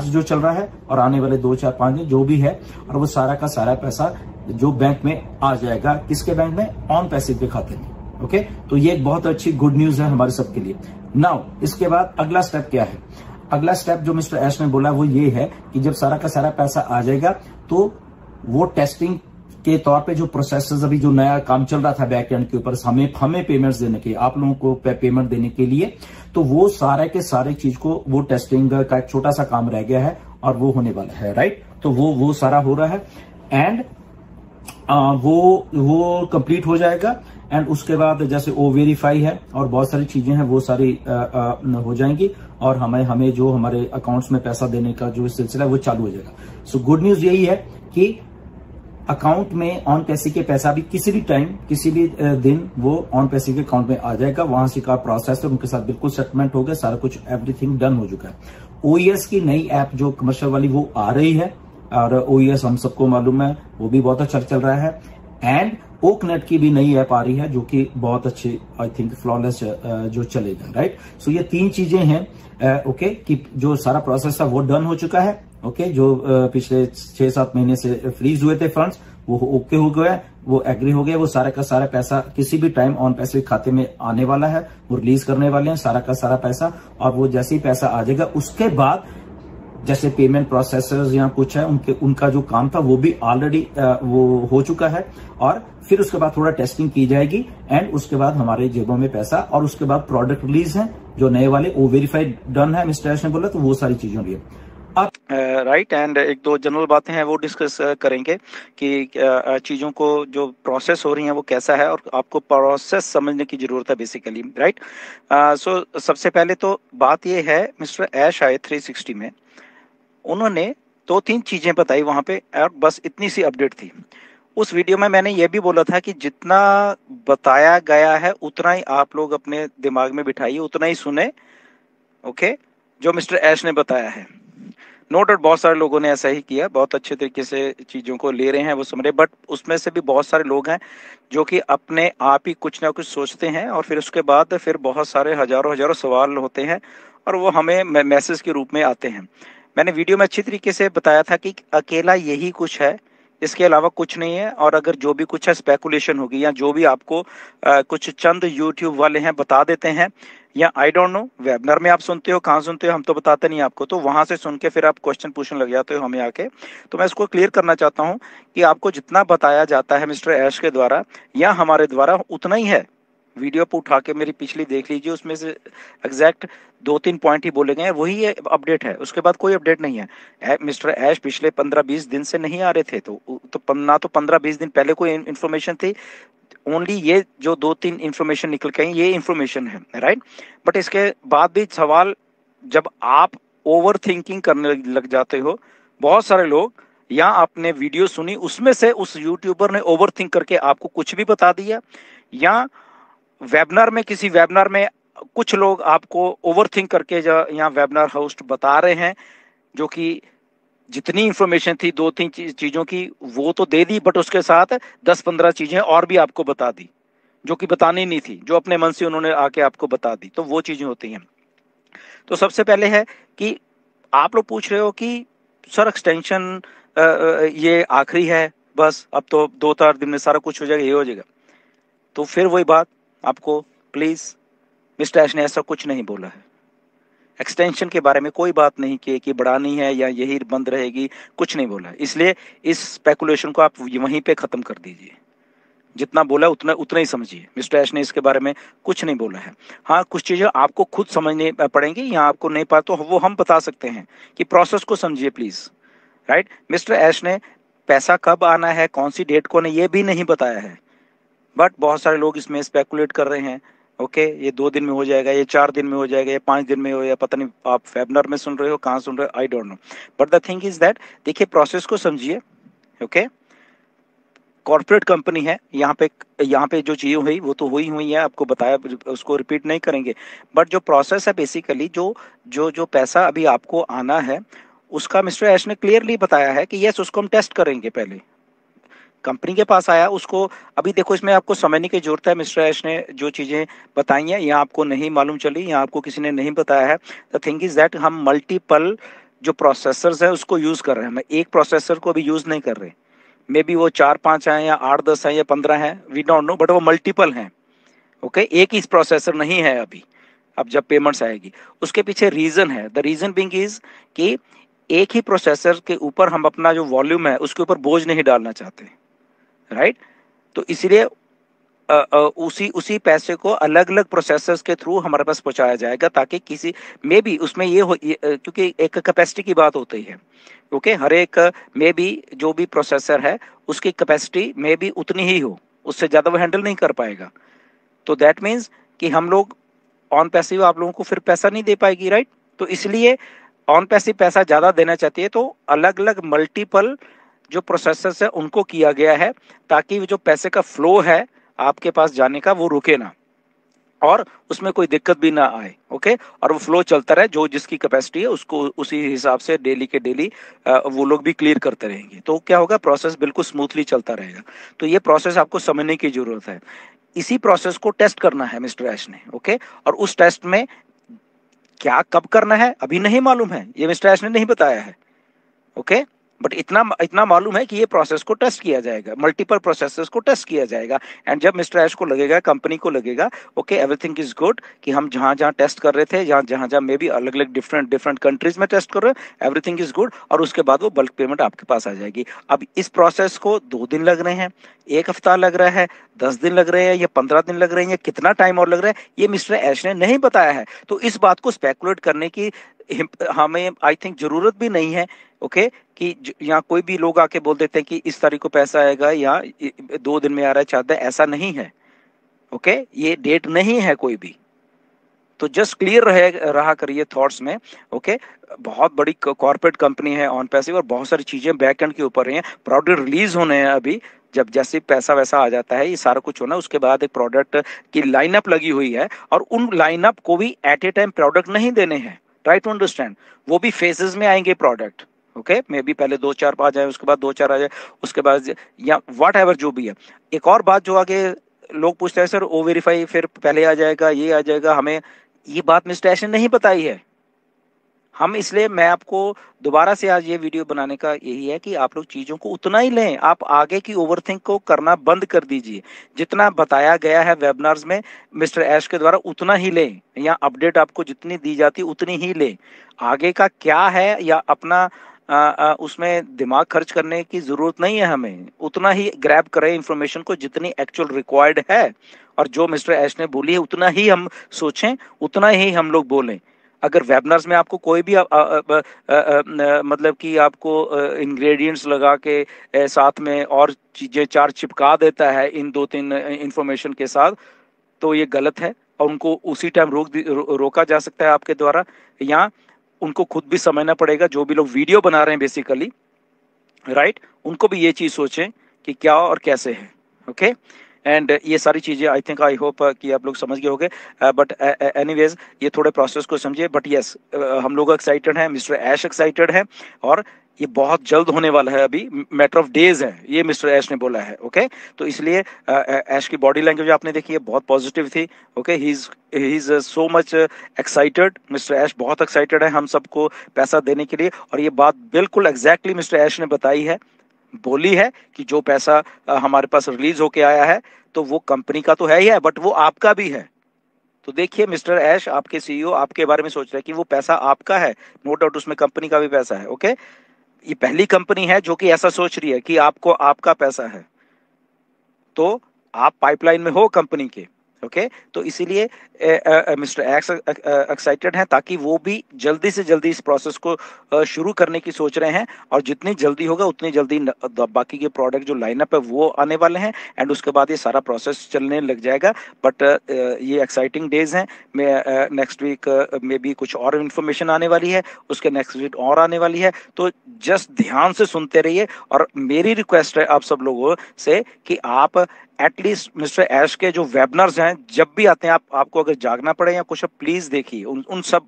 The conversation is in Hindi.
जो चल रहा है और आने वाले 2-4-5 दिन जो भी है, और वो सारा का सारा पैसा जो बैंक में आ जाएगा, किसके बैंक में? ऑन पैसिव के खाते में। ओके, तो ये एक बहुत अच्छी गुड न्यूज है हमारे सबके लिए। नाउ इसके बाद अगला स्टेप क्या है? अगला स्टेप जो मिस्टर ऐश ने बोला वो ये है कि जब सारा का सारा पैसा आ जाएगा तो वो टेस्टिंग के तौर पे जो प्रोसेसर्स, अभी जो नया काम चल रहा था बैक एंड के ऊपर हमें पेमेंट्स देने के, आप लोगों को पेमेंट देने के लिए, तो वो सारे के सारे चीज को, वो टेस्टिंग का एक छोटा सा काम रह गया है और वो होने वाला है, राइट। तो वो सारा हो रहा है एंड वो कंप्लीट हो जाएगा एंड उसके बाद जैसे ओ वेरीफाई है और बहुत सारी चीजें हैं वो सारी हो जाएंगी और हमें जो हमारे अकाउंट्स में पैसा देने का जो सिलसिला है वो चालू हो जाएगा। सो गुड न्यूज यही है कि अकाउंट में ऑन पैसे के पैसा भी किसी भी टाइम, किसी भी दिन वो ऑन पैसे के अकाउंट में आ जाएगा। वहां से का प्रोसेस है, उनके साथ बिल्कुल सेटलमेंट हो गया, सारा कुछ एवरीथिंग डन हो चुका है। ओईएस की नई ऐप जो कमर्शियल वाली वो आ रही है और ओईएस हम सबको मालूम है वो भी बहुत अच्छा चल रहा है एंड ओकनेट की भी नई ऐप आ रही है जो कि बहुत अच्छी, आई थिंक फ्लॉलेस जो चलेगा, राइट। सो ये 3 चीजें हैं ओके, कि जो सारा प्रोसेस है वो डन हो चुका है। ओके, जो पिछले 6-7 महीने से फ्रीज हुए थे फंड्स वो ओके हो गए, वो एग्री हो गए, वो सारा का सारा पैसा किसी भी टाइम ऑन पैसे खाते में आने वाला है, वो रिलीज करने वाले हैं सारा का सारा पैसा। और वो जैसे ही पैसा आ जाएगा उसके बाद जैसे पेमेंट प्रोसेसर्स या कुछ है उनका जो काम था वो भी ऑलरेडी वो हो चुका है और फिर उसके बाद थोड़ा टेस्टिंग की जाएगी एंड उसके बाद हमारे जेबों में पैसा और उसके बाद प्रोडक्ट रिलीज है जो नए वाले वो वेरीफाइड डन है मिस्टर ऐश ने बोला, तो वो सारी चीजें हो रही है राइट। एंड एक दो जनरल बातें हैं वो डिस्कस करेंगे कि चीज़ों को जो प्रोसेस हो रही हैं वो कैसा है और आपको प्रोसेस समझने की ज़रूरत है बेसिकली, राइट। सो सबसे पहले तो बात ये है, मिस्टर ऐश आए 360 में, उन्होंने 2-3 चीज़ें बताई वहाँ पे और बस इतनी सी अपडेट थी। उस वीडियो में मैंने ये भी बोला था कि जितना बताया गया है उतना ही आप लोग अपने दिमाग में बिठाइए, उतना ही सुने, ओके, जो मिस्टर ऐश ने बताया है। नो डाउट बहुत सारे लोगों ने ऐसा ही किया, बहुत अच्छे तरीके से चीज़ों को ले रहे हैं, वो समझ रहे, बट उसमें से भी बहुत सारे लोग हैं जो कि अपने आप ही कुछ ना कुछ सोचते हैं और फिर उसके बाद फिर बहुत सारे हजारों सवाल होते हैं और वो हमें मैसेज के रूप में आते हैं। मैंने वीडियो में अच्छी तरीके से बताया था कि अकेला यही कुछ है, इसके अलावा कुछ नहीं है। और अगर जो भी कुछ है स्पेकुलेशन होगी या जो भी आपको कुछ चंद यूट्यूब वाले हैं बता देते हैं या आई डोंट नो वेबिनार में आप सुनते हो, कहाँ सुनते हो, हम तो बताते नहीं आपको, तो वहां से सुन के फिर आप क्वेश्चन पूछने लग जाते हो हमें आके। तो मैं इसको क्लियर करना चाहता हूँ कि आपको जितना बताया जाता है मिस्टर ऐश के द्वारा या हमारे द्वारा उतना ही है। वीडियो पर उठा के मेरी पिछली देख लीजिए, उसमें से एग्जैक्ट 2-3 पॉइंट ही बोले गए हैं, वही अपडेट है, उसके बाद कोई अपडेट नहीं है। मिस्टर ऐश पिछले 15-20 दिन से नहीं आ रहे थे, तो ना तो 15-20 दिन पहले कोई इन्फॉर्मेशन थी, ओनली ये जो 2-3 इन्फॉर्मेशन निकल के आई ये इन्फॉर्मेशन है, राइट। बट इसके बाद भी सवाल, जब आप ओवर थिंकिंग करने लग जाते हो, बहुत सारे लोग या आपने वीडियो सुनी उसमें से उस यूट्यूबर ने ओवर थिंक करके आपको कुछ भी बता दिया, या वेबिनार में किसी वेबिनार में कुछ लोग आपको ओवरथिंक करके या वेबिनार होस्ट बता रहे हैं जो कि जितनी इंफॉर्मेशन थी 2-3 चीजों की वो तो दे दी, बट उसके साथ 10-15 चीजें और भी आपको बता दी जो कि बतानी नहीं थी, जो अपने मन से उन्होंने आके आपको बता दी। तो वो चीजें होती हैं। तो सबसे पहले है कि आप लोग पूछ रहे हो कि सर एक्सटेंशन ये आखिरी है, बस अब तो 2-4 दिन में सारा कुछ हो जाएगा, ये हो जाएगा। तो फिर वही बात, आपको प्लीज, मिस्टर ऐश ने ऐसा कुछ नहीं बोला है, एक्सटेंशन के बारे में कोई बात नहीं की कि बढ़ानी है या यही बंद रहेगी, कुछ नहीं बोला है। इसलिए इस स्पेकुलेशन को आप वहीं पे खत्म कर दीजिए, जितना बोला उतना ही समझिए। मिस्टर ऐश ने इसके बारे में कुछ नहीं बोला है। हाँ, कुछ चीजें आपको खुद समझनी पड़ेंगी या आपको नहीं पता तो वो हम बता सकते हैं कि प्रोसेस को समझिए प्लीज, राइट। मिस्टर ऐश ने पैसा कब आना है, कौन सी डेट को, ये भी नहीं बताया है, बट बहुत सारे लोग इसमें स्पेकुलेट कर रहे हैं। ओके, ये 2 दिन में हो जाएगा, ये 4 दिन में हो जाएगा, ये 5 दिन में हो, या पता नहीं आप वेबिनार में सुन रहे हो, कहाँ सुन रहे हो, I don't know. But the thing is that, देखिए प्रोसेस को समझिए। ओके, कॉर्पोरेट कंपनी है, यहाँ पे जो चीजें हुई वो तो हुई है, आपको बताया, उसको रिपीट नहीं करेंगे। बट जो प्रोसेस है बेसिकली, जो पैसा अभी आपको आना है उसका मिस्टर ऐश ने क्लियरली बताया है कि यस, उसको हम टेस्ट करेंगे। पहले कंपनी के पास आया, उसको अभी देखो, इसमें आपको समझने की जरूरत है। मिस्टर ऐश ने जो चीजें बताई हैं या आपको नहीं मालूम चली या आपको किसी ने नहीं बताया है, द थिंग इज दैट हम मल्टीपल जो प्रोसेसर्स है उसको यूज कर रहे हैं, हम एक प्रोसेसर को भी यूज नहीं कर रहे। मे बी वो 4-5 हैं या 8-10 हैं या 15 हैं, वी डोंट नो, बट वो मल्टीपल हैं। ओके, एक ही प्रोसेसर नहीं है अभी। अब जब पेमेंट्स आएगी उसके पीछे रीजन है, द रीजन बिंग इज कि एक ही प्रोसेसर के ऊपर हम अपना जो वॉल्यूम है उसके ऊपर बोझ नहीं डालना चाहते, राइट। तो इसलिए उसी उसी पैसे को अलग अलग प्रोसेसर्स के थ्रू हमारे पास पहुंचाया जाएगा, ताकि किसी में भी उसमें क्योंकि एक कैपेसिटी की बात होती है। ओके, हर एक में भी जो भी प्रोसेसर है उसकी कैपेसिटी में भी उतनी ही हो, उससे ज्यादा वो हैंडल नहीं कर पाएगा। तो दैट मीन्स कि हम लोग ऑन पैसिव आप लोगों को फिर पैसा नहीं दे पाएगी, राइट। तो इसलिए ऑन पैसिव पैसा ज्यादा देना चाहती है, तो अलग अलग मल्टीपल जो प्रोसेसर्स है उनको किया गया है, ताकि जो पैसे का फ्लो है आपके पास जाने का वो रुके ना, और उसमें कोई दिक्कत भी ना आए। ओके, और वो फ्लो चलता रहे, जो जिसकी कैपेसिटी है उसको उसी हिसाब से डेली के डेली वो लोग भी क्लियर करते रहेंगे। तो क्या होगा, प्रोसेस बिल्कुल स्मूथली चलता रहेगा। तो ये प्रोसेस आपको समझने की जरूरत है। इसी प्रोसेस को टेस्ट करना है मिस्टर ऐश ने। ओके, और उस टेस्ट में क्या कब करना है अभी नहीं मालूम है, ये मिस्टर ऐश ने नहीं बताया है। ओके, बट इतना इतना मालूम है कि ये प्रोसेस को टेस्ट किया जाएगा, मल्टीपल प्रोसेसेस को टेस्ट किया जाएगा। एंड जब मिस्टर ऐश को लगेगा, कंपनी को लगेगा ओके एवरीथिंग इज गुड, कि हम जहां जहां टेस्ट कर रहे थे, जहां जहां मे भी अलग अलग डिफरेंट डिफरेंट कंट्रीज में टेस्ट कर रहे हैं, एवरीथिंग इज गुड, और उसके बाद वो बल्क पेमेंट आपके पास आ जाएगी। अब इस प्रोसेस को 2 दिन लग रहे हैं, 1 हफ्ता लग रहा है, 10 दिन लग रहे हैं, या 15 दिन लग रहे हैं, या कितना टाइम और लग रहा है, ये मिस्टर ऐश ने नहीं बताया है। तो इस बात को स्पेकुलेट करने की हमें आई थिंक जरूरत भी नहीं है। ओके, कि यहाँ कोई भी लोग आके बोल देते हैं कि इस तारीख को पैसा आएगा या 2 दिन में आ रहा है, चाहता है, ऐसा नहीं है। ओके, ये डेट नहीं है कोई भी। तो जस्ट क्लियर रहा करिए थॉट्स में। ओके, बहुत बड़ी कॉर्पोरेट कंपनी है ऑन पैसिव, और बहुत सारी चीजें बैक एंड के ऊपर हैं, प्रोडक्ट रिलीज होने हैं अभी। जब जैसे पैसा वैसा आ जाता है, ये सारा कुछ होना, उसके बाद एक प्रोडक्ट की लाइनअप लगी हुई है, और उन लाइनअप को भी एट ए टाइम प्रोडक्ट नहीं देने हैं, ट्राई टू अंडरस्टैंड। वो भी फेजेस में आएंगे प्रोडक्ट। ओके, मे बी पहले 2-4 आ जाए, उसके बाद 2-4 आ जाए, उसके बाद या व्हाट एवर जो भी है। एक और बात जो आगे लोग पूछते हैं, सर ओ वेरीफाई फिर पहले आ जाएगा, ये आ जाएगा, हमें ये बात मिस्टर ऐश ने नहीं बताई है। हम इसलिए मैं आपको दोबारा से आज ये वीडियो बनाने का यही है कि आप लोग चीजों को उतना ही लें, आप आगे की ओवरथिंक को करना बंद कर दीजिए। जितना बताया गया है वेबिनार्स में मिस्टर ऐश के द्वारा उतना ही लें, या अपडेट आपको जितनी दी जाती उतनी ही लें। आगे का क्या है या अपना उसमें दिमाग खर्च करने की जरूरत नहीं है, हमें उतना ही ग्रैब करें इंफॉर्मेशन को जितनी एक्चुअल रिक्वायर्ड है, और जो मिस्टर ऐश ने बोली है उतना ही हम सोचें, उतना ही हम लोग बोलें। अगर वेबिनार्स में आपको कोई भी मतलब कि आपको इंग्रेडिएंट्स लगा के साथ में और चीजें 4 चिपका देता है इन 2-3 इंफॉर्मेशन के साथ, तो ये गलत है, और उनको उसी टाइम रोका जा सकता है आपके द्वारा, या उनको खुद भी समझना पड़ेगा, जो भी लोग वीडियो बना रहे हैं बेसिकली, राइट, उनको भी ये चीज सोचें कि क्या और कैसे है। ओके, एंड ये सारी चीजें आई थिंक आई होप कि आप लोग समझ गए होंगे, बट एनीवेज ये थोड़े प्रोसेस को समझिए। बट यस, हम लोग एक्साइटेड हैं, मिस्टर ऐश एक्साइटेड है, और ये बहुत जल्द होने वाला है, अभी मैटर ऑफ डेज है, ये मिस्टर ऐश ने बोला है। ओके, तो इसलिए ऐश की बॉडी लैंग्वेज आपने देखी है, बहुत पॉजिटिव थी। Okay, he is so much excited, mister Ash बहुत एक्साइटेड है हम सबको पैसा देने के लिए, और ये बात बिल्कुल एग्जैक्टली मिस्टर ऐश ने बताई है, बोली है कि जो पैसा हमारे पास रिलीज होके आया है, तो वो कंपनी का तो है ही है, बट वो आपका भी है। तो देखिए मिस्टर ऐश, आपके सीईओ आपके बारे में सोच रहे हैं कि वो पैसा आपका है, नो डाउट उसमें कंपनी का भी पैसा है। ओके, ये पहली कंपनी है जो कि ऐसा सोच रही है कि आपको आपका पैसा है, तो आप पाइपलाइन में हो कंपनी के। ओके, तो इसीलिए मिस्टर एक्स एक्साइटेड हैं, ताकि वो भी जल्दी से जल्दी इस प्रोसेस को शुरू करने की सोच रहे हैं, और जितनी जल्दी होगा उतनी जल्दी बाकी के प्रोडक्ट जो लाइनअप है वो आने वाले हैं, एंड उसके बाद ये सारा प्रोसेस चलने लग जाएगा। बट ये एक्साइटिंग डेज हैं, नेक्स्ट वीक में भी कुछ और इन्फॉर्मेशन आने वाली है, उसके नेक्स्ट वीक और आने वाली है। तो जस्ट ध्यान से सुनते रहिए, और मेरी रिक्वेस्ट है आप सब लोगों से कि आप एटलीस्ट मिस्टर ऐश के जो वेबिनार्स हैं जब भी आते हैं, आपको अगर जागना पड़े या कुछ, प्लीज देखिए उन सब